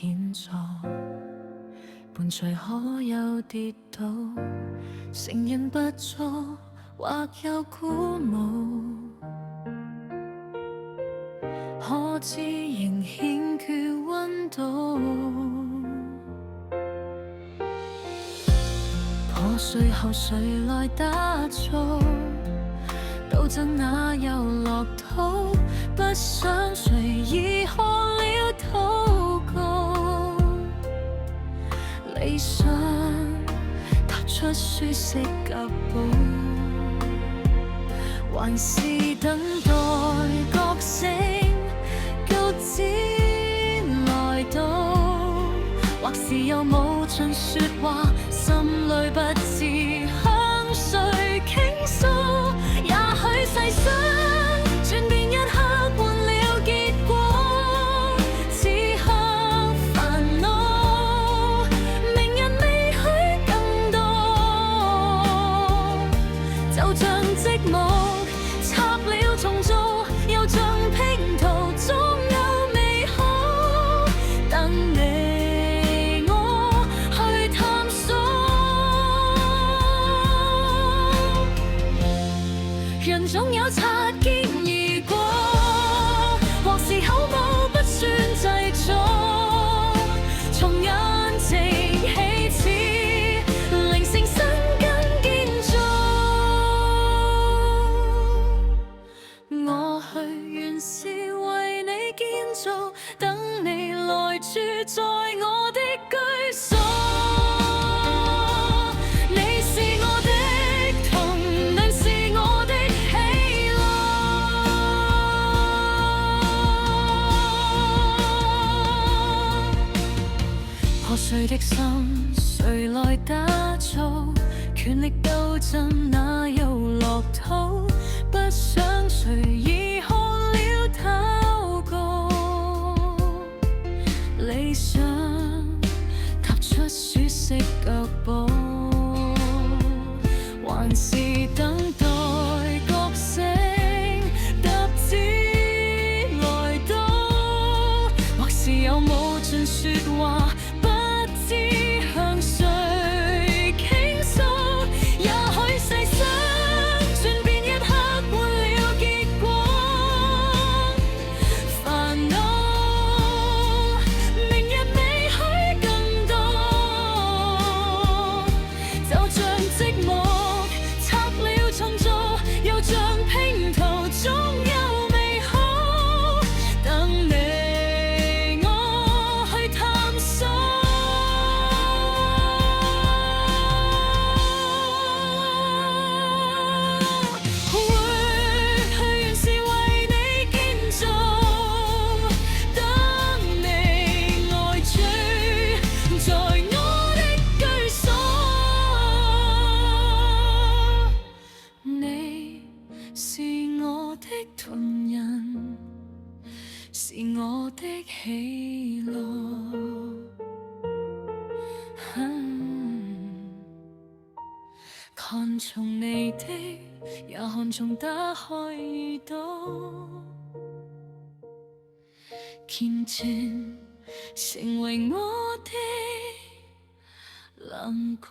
顯著，伴隨可有跌倒，承認不足或有鼓舞，可知仍欠缺溫度。破碎後誰來打造？鬥爭那遊樂土，不想誰已看了禱告。理想踏出舒適腳步，還是等待覺醒告知來到，或是有無盡說話，心裏不知向誰傾訴。也許細想轉變一刻換了結果，此刻煩惱，明日未許更多。就像積木拆了重做，又像拼圖總有美好，等你我去探索。人總有擦肩而過，或是口舞不算製作，從眼睛起始，靈性生根建造。我去原是為你建造，等你來住在我的居所。破碎的心，誰來打造？權力鬥爭那遊樂土，不想誰已看了禱告。理想踏出舒適腳步，還是等待覺醒得知來到，或是有無盡說話。向誰傾訴？也許細想轉變一刻換了結果，煩惱明日未許更多。就像積木拆了重做，又像拼圖總有美好，等你我去探索。團人是我的喜樂，看重你的，也看重打開耳朵，見證成為我的稜角。